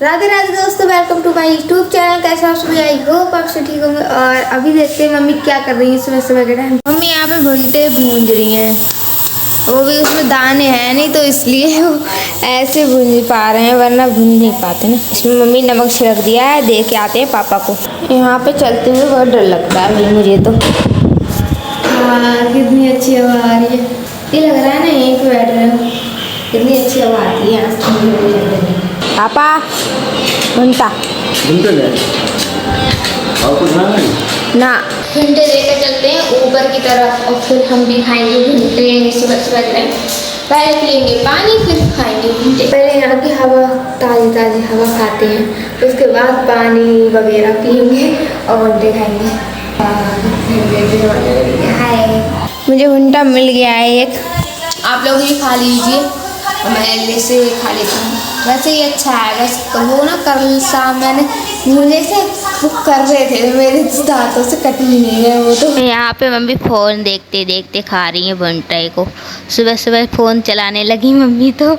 राधे राधे दोस्तों, welcome to my YouTube channel. कैसे आप सभी? आई होप आप सब ठीक होंगे। और अभी देखते हैं मम्मी क्या कर रही है सुबह सुबह के टाइम। मम्मी यहाँ पे भुंटे भूंज रही हैं, वो भी उसमें दाने हैं नहीं तो इसलिए वो ऐसे भूंज पा रहे हैं, वरना भूंज नहीं पाते ना। इसमें मम्मी नमक छिड़क दिया है, दे के आते हैं पापा को। यहाँ पे चलते हुए बहुत डर लगता है भाई मुझे तो। कितनी अच्छी हवा आ रही है, ये लग रहा है ना यहीं पे बैठ रहे हो। कितनी अच्छी हवा आती है यहाँ पापा। घंटा और कुछ ना घंटे लेकर चलते हैं ऊपर की तरफ, और फिर हम भी खाएंगे घंटे सुबह सुबह के टाइम। पहले पियेंगे पानी, फिर खाएंगे घंटे। पहले यहाँ की हवा, ताज़ी ताज़ी हवा खाते हैं, उसके बाद पानी वगैरह पियेंगे और घंटे खाएंगे। हाय, मुझे घंटा मिल गया है एक, आप लोग भी खा लीजिए और मैं से खा लेती हूँ। वैसे ही अच्छा है, वैसे वो ना कल शाम मैंने मुझे से वो कर रहे थे, मेरे दांतों से कट ही नहीं है वो तो। यहाँ पे मम्मी फ़ोन देखते देखते खा रही है भुंटे को। सुबह सुबह फ़ोन चलाने लगी मम्मी तो,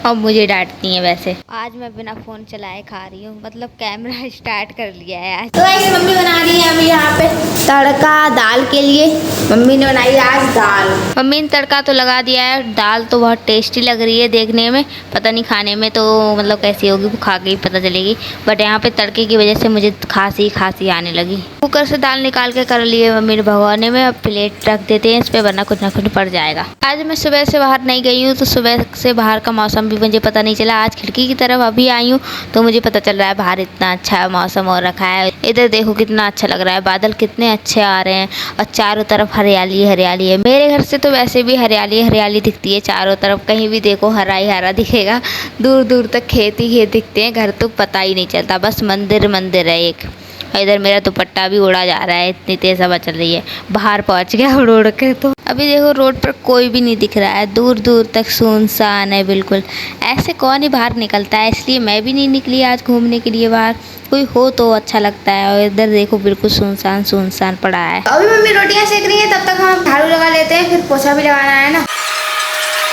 अब मुझे डांटती हैं। वैसे आज मैं बिना फ़ोन चलाए खा रही हूँ, मतलब कैमरा स्टार्ट कर लिया है आज। तो ऐसे मम्मी बना रही है अभी यहाँ पे तड़का दाल के लिए। मम्मी ने बनाई आज दाल। मम्मी ने तड़का तो लगा दिया है, दाल तो बहुत टेस्टी लग रही है देखने में, पता नहीं खाने में तो मतलब कैसी होगी, वो खा के ही पता चलेगी। बट यहाँ पे तड़के की वजह से मुझे खांसी आने लगी। कुकर से दाल निकाल के कर लिए मम्मी ने भगोने में। अब प्लेट रख देते हैं इस पे, वरना कुछ ना कुछ पड़ जाएगा। आज मैं सुबह से बाहर नहीं गई हूँ, तो सुबह से बाहर का मौसम भी मुझे पता नहीं चला। आज खिड़की की तरफ अभी आई हूँ तो मुझे पता चल रहा है बाहर इतना अच्छा मौसम हो रखा है। इधर देखो कितना अच्छा लग रहा है, बादल कितने अच्छे आ रहे हैं और चारों तरफ हरियाली हरियाली है। मेरे घर से तो वैसे भी हरियाली हरियाली दिखती है चारों तरफ, कहीं भी देखो हरा ही हरा दिखेगा। दूर दूर तक खेत ही खेत दिखते हैं, घर तो पता ही नहीं चलता, बस मंदिर मंदिर है एक। इधर मेरा दुपट्टा भी उड़ा जा रहा है, इतनी तेज़ हवा चल रही है। बाहर पहुंच गया उड़ उड़ के तो। अभी देखो रोड पर कोई भी नहीं दिख रहा है, दूर दूर तक सुनसान है बिल्कुल। ऐसे कौन ही बाहर निकलता है, इसलिए मैं भी नहीं निकली आज घूमने के लिए बाहर। कोई हो तो अच्छा लगता है, और इधर देखो बिल्कुल सुनसान सुनसान पड़ा है। अभी मम्मी रोटियाँ सेक रही है, तब तक हम झाड़ू लगा लेते हैं, फिर पोछा भी लगाना है ना।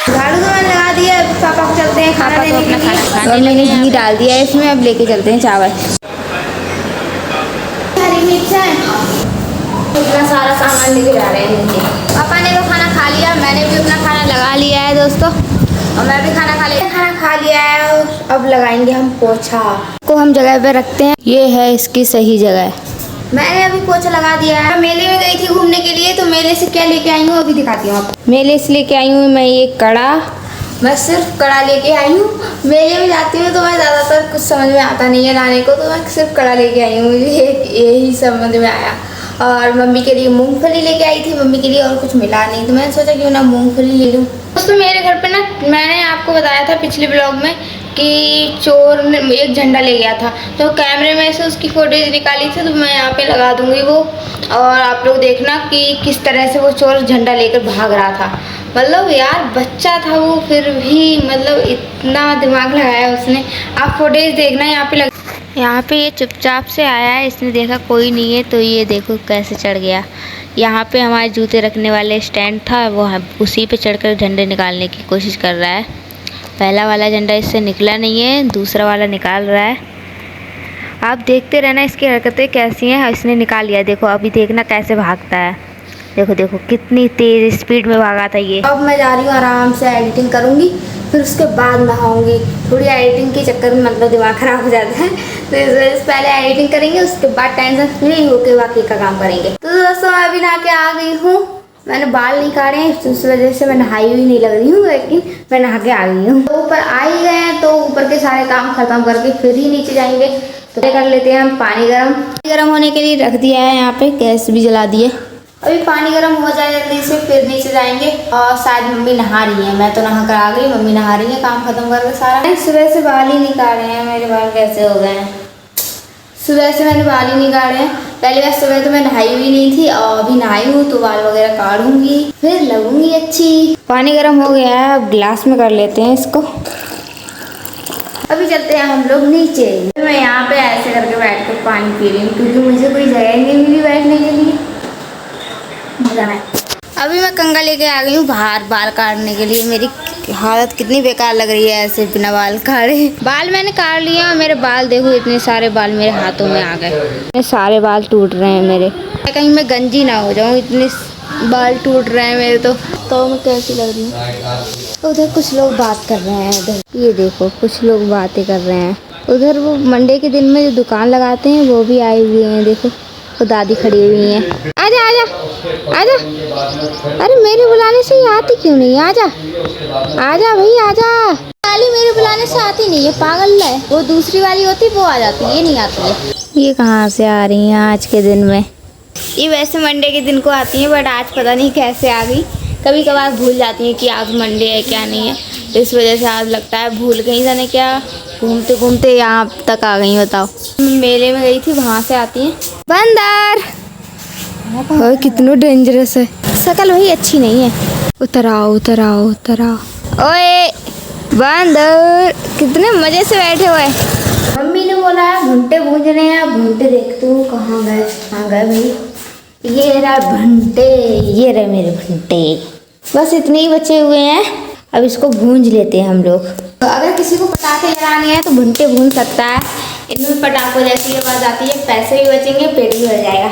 झाड़ू तो मैंने लगा दिया, पापा को चलते हैं खाना देने के लिए। और मैंने घी डाल दिया है इसमें, अब लेके चलते हैं चावल। हरी मिर्च है, इतना सारा सामान लेके जा रहे हैं नीचे। पापा ने तो खाना खा लिया, मैंने भी अपना खाना लगा लिया है दोस्तों, और मैं भी खाना खा लिया है। और अब लगाएंगे हम पोछा को, हम जगह पे रखते हैं, ये है इसकी सही जगह। मैंने अभी पोछा लगा दिया है। मेले में गई थी घूमने के लिए, तो मेले से क्या लेके आई हूँ अभी दिखाती हूँ आपको। मेले से लेके आई हूँ मैं ये कड़ा, मैं सिर्फ कड़ा लेके आई हूँ। मेले में जाती हूँ तो मैं ज़्यादातर कुछ समझ में आता नहीं है लाने को, तो मैं सिर्फ कड़ा लेके आई हूँ, मुझे यही समझ में आया। और मम्मी के लिए मूंगफली लेके आई थी मम्मी के लिए, और कुछ मिला नहीं तो मैंने सोचा क्यों ना मूंगफली ले लूँ। दोस्तों मेरे घर पे ना, मैंने आपको बताया था पिछले ब्लॉग में कि चोर ने एक झंडा ले गया था, तो कैमरे में से उसकी फोटेज निकाली थी, तो मैं यहाँ पे लगा दूंगी वो, और आप लोग देखना कि किस तरह से वो चोर झंडा लेकर भाग रहा था। मतलब यार बच्चा था वो, फिर भी मतलब इतना दिमाग लगाया उसने। आप फोटेज देखना, यहाँ पे ये चुपचाप से आया है, इसने देखा कोई नहीं है तो ये देखो कैसे चढ़ गया। यहाँ पे हमारे जूते रखने वाले स्टैंड था, वो उसी पे चढ़कर झंडे निकालने की कोशिश कर रहा है। पहला वाला झंडा इससे निकला नहीं है, दूसरा वाला निकाल रहा है। आप देखते रहना इसकी हरकतें कैसी हैं। इसने निकाल लिया, देखो अभी देखना कैसे भागता है, देखो देखो कितनी तेज़ स्पीड में भागा था ये। अब मैं जा रही हूँ, आराम से एडिटिंग करूँगी, फिर उसके बाद नहाऊंगी। थोड़ी एडिटिंग के चक्कर में मतलब दिमाग ख़राब हो जाता है, तो इस वजह से पहले एडिटिंग करेंगे, उसके बाद टेंशन फ्री होकर बाकी का काम करेंगे। तो दोस्तों मैं अभी नहा के आ गई हूँ, मैंने बाल नहीं काटे हैं, उस वजह से मैं नहाई हुई नहीं लग रही हूँ, लेकिन मैं नहा के आ गई हूँ। तो ऊपर आ ही गए हैं, तो ऊपर के सारे काम खत्म करके फिर ही नीचे जाएंगे। तो कर लेते हैं हम पानी गर्म होने के लिए रख दिया है यहाँ पे, गैस भी जला दिए। अभी पानी गर्म हो जाए जल्दी से, फिर नीचे जाएंगे। और शायद मम्मी नहा रही है, मैं तो नहा कर आ गई, मम्मी नहा रही है काम खत्म करके सारा। सुबह से बाल ही नहीं काटे हैं, मेरे बाल कैसे हो गए हैं। सुबह से मैंने बाल ही नहीं काटे हैं। पहली बार सुबह तो मैं नहाई हुई नहीं थी, और अभी नहाई हूँ तो बाल वगैरह काटूंगी, फिर लगूंगी अच्छी। पानी गर्म हो गया है, अब गिलास में कर लेते हैं इसको। अभी चलते हैं हम लोग नीचे। मैं यहाँ पे ऐसे करके बैठ कर पानी पी रही हूँ, क्योंकि मुझे कोई जगह नहीं मिली बैठने के लिए। मजा है। अभी मैं कंगा लेके आ गई हूँ बाहर बाल काटने के लिए। मेरी हालत कितनी बेकार लग रही है ऐसे बिना बाल काटे। बाल मैंने काट लिया, मेरे बाल देखो, इतने सारे बाल मेरे हाथों में आ गए। इतने सारे बाल टूट रहे हैं मेरे, कहीं मैं गंजी ना हो जाऊँ, इतने बाल टूट रहे हैं मेरे। तो मैं कैसी लग रही हूँ। उधर कुछ लोग बात कर रहे हैं, उधर ये देखो कुछ लोग बातें कर रहे हैं। उधर वो मंडे के दिन में जो दुकान लगाते हैं वो भी आए हुए हैं, देखो वो दादी खड़ी हुई हैं। आजा आजा आजा, अरे मेरे बुलाने से ही आती क्यों नहीं? आजा आजा भाई आजा। वाली मेरे बुलाने से आती नहीं है, पागल है। वो दूसरी वाली होती वो आ जाती है, ये नहीं आती है। ये कहाँ से आ रही हैं आज के दिन में? ये वैसे मंडे के दिन को आती हैं, बट आज पता नहीं कैसे आ गई। कभी कभार भूल जाती हैं कि आज मंडे है क्या नहीं है, तो इस वजह से आज लगता है भूल गई, जाने क्या घूमते घूमते यहाँ तक आ गई। बताओ, मेले में गई थी, वहाँ से आती हैं। बंदर और कितना डेंजरस है, शक्ल वही अच्छी नहीं है। उतर आओ उतर आओ उतर आओ। ओए बंदर, कितने मजे से बैठे हुए। मम्मी ने बोला है भुंटे भूंजने हैं, भुंटे देखते हूँ कहाँ गए। कहाँ गए भाई? ये रहा भुंटे, ये रहे मेरे भुंटे। बस इतने ही बचे हुए हैं, अब इसको भूंज लेते हैं हम लोग। तो अगर किसी को पटाखे जलाने हैं तो भुंटे भूंज सकता है। इनमें पटाखों जैसी आवाज आती है, पैसे भी बचेंगे, पेट भी भर जाएगा।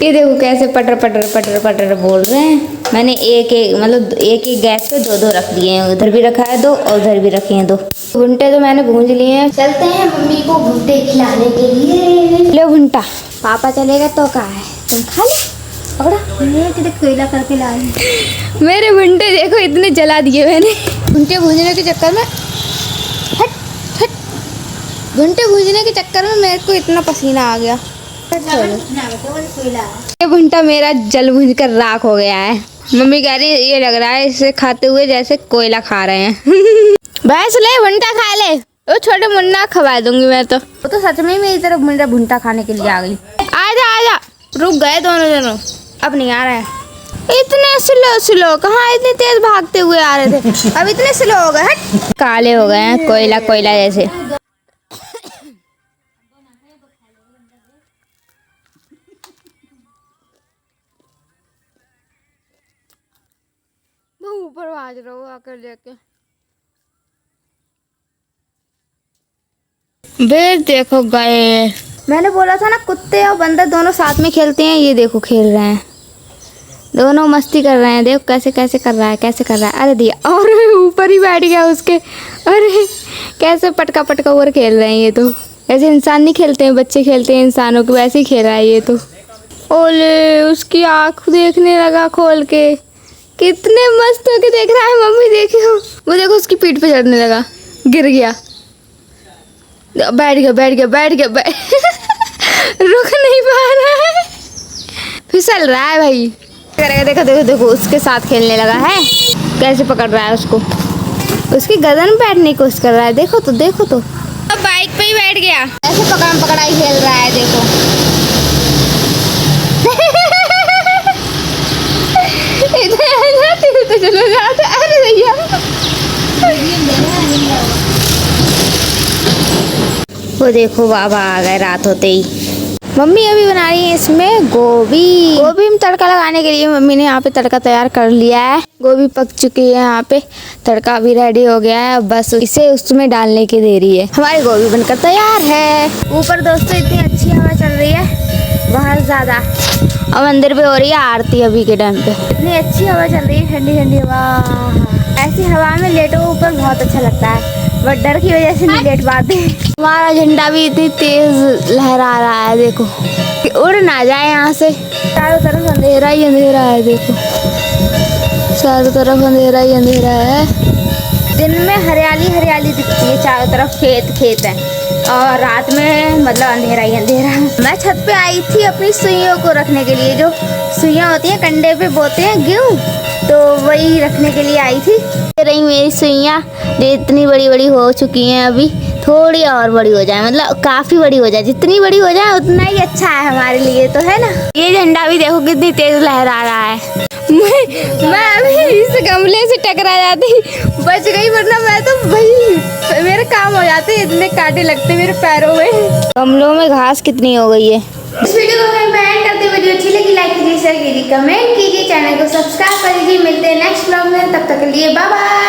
ये देखो कैसे पटर पटर पटर पटर बोल रहे हैं। मैंने एक एक गैस पे दो रख दिए हैं, उधर भी रखा है दो और उधर भी रखे हैं दो। भुंटे तो मैंने भूंज लिए हैं। चलते हैं मम्मी को भुंटे खिलाने के लिए। लो भुंटा, पापा चलेगा तो कहा है, तुम खा लो। पकड़ा, ये कोयला करके ला मेरे भुंटे देखो इतने जला दिए मैंने भुंटे भूंजने के चक्कर में। हट हट, भुंटे भूंजने के चक्कर में मेरे को इतना पसीना आ गया। ये भुंटा मेरा जल भूंज कर राख हो गया है। मम्मी कह रही है ये लग रहा है इसे खाते हुए जैसे कोयला खा रहे हैं। भैंस ले भुंटा खा ले, वो छोटे मुन्ना खवा दूंगी मैं तो। वो तो सच में ही मेरी तरफ मेरा भुंटा खाने के लिए आ गई। आजा आजा, रुक गए दोनों, अब नहीं आ रहा है। इतने स्लो कहाँ, इतने तेज भागते हुए आ रहे थे, अब इतने स्लो हो गए। हट, काले हो गए हैं कोयला कोयला जैसे। ऊपर भाज रहा हूँ आकर लेके। बेर देखो गए। मैंने बोला था ना कुत्ते और बंदर दोनों साथ में खेलते हैं। ये देखो खेल रहे हैं, दोनों मस्ती कर रहे हैं। देखो कैसे कैसे कर रहा है, कैसे कर रहा है। अरे दिया, और ऊपर ही बैठ गया उसके। अरे कैसे पटका पटका ऊपर खेल रहे हैं। ये तो ऐसे इंसान नहीं खेलते हैं, बच्चे खेलते हैं इंसानों के, वैसे ही खेल रहा है ये तो। ओले, उसकी आँख देखने लगा खोल के, कितने मस्त होके देख रहा है। मम्मी देखो, वो देखो उसकी पीठ पे चढ़ने लगा, गिर गया, बैठ गया रुक नहीं पा रहा है, फिसल रहा है भाई। करेगा, देखो देखो देखो उसके साथ खेलने लगा है। कैसे पकड़ रहा है उसको, उसकी गर्दन में बैठने की कोशिश कर रहा है। देखो तो अब बाइक पे ही बैठ गया, ऐसे पकड़म पकड़ाई खेल रहा है। देखो तो चलो जाते। अरे भैया वो देखो बाबा आ गए रात होते ही। मम्मी अभी बना रही है इसमें गोभी में तड़का लगाने के लिए। मम्मी ने यहाँ पे तड़का तैयार कर लिया है, गोभी पक चुकी है, यहाँ पे तड़का भी रेडी हो गया है, बस इसे उसमें डालने की देरी है। हमारी गोभी बनकर तैयार है। ऊपर दोस्तों इतनी अच्छी हवा चल रही है, बहुत ज़्यादा, और मंदिर पे हो रही है आरती अभी के टाइम पे। इतनी अच्छी हवा चल रही है, ठंडी ठंडी हवा। ऐसी हवा में लेटो ऊपर बहुत अच्छा लगता है, बट डर की वजह से नहीं लेट पाते। हमारा झंडा भी इतनी तेज लहरा रहा है, देखो कि उड़ ना जाए यहाँ से। चारों तरफ अंधेरा ही अंधेरा है, देखो चारों तरफ अंधेरा ही अंधेरा है। दिन में हरियाली हरियाली दिखती है, चारों तरफ खेत हैं, और रात में मतलब अंधेरा ही अंधेरा। मैं छत पे आई थी अपनी सुइयों को रखने के लिए, जो सुइयाँ होती हैं कंडे पे बोते हैं गेहूँ, तो वही रखने के लिए आई थी। रही मेरी सुइयाँ जो इतनी बड़ी बड़ी हो चुकी हैं, अभी थोड़ी और बड़ी हो जाए, मतलब काफ़ी बड़ी हो जाए। जितनी बड़ी हो जाए उतना ही अच्छा है हमारे लिए, तो है ना। ये झंडा भी देखो कितनी तेज लहरा रहा है। मैं अभी इस गमले से टकरा जाती, बच गई, वरना मैं तो भाई मेरे काम हो जाते, इतने कांटे लगते मेरे पैरों में। गमलों में घास कितनी हो गई है। इस वीडियो को मैं एंड करते, वीडियो अच्छी लगी लाइक कीजिए। शेयर कीजिए, कमेंट कीजिए, चैनल को सब्सक्राइब कर लीजिए। मिलते हैं नेक्स्ट ब्लॉग में, तब तक के लिए बाय बाय।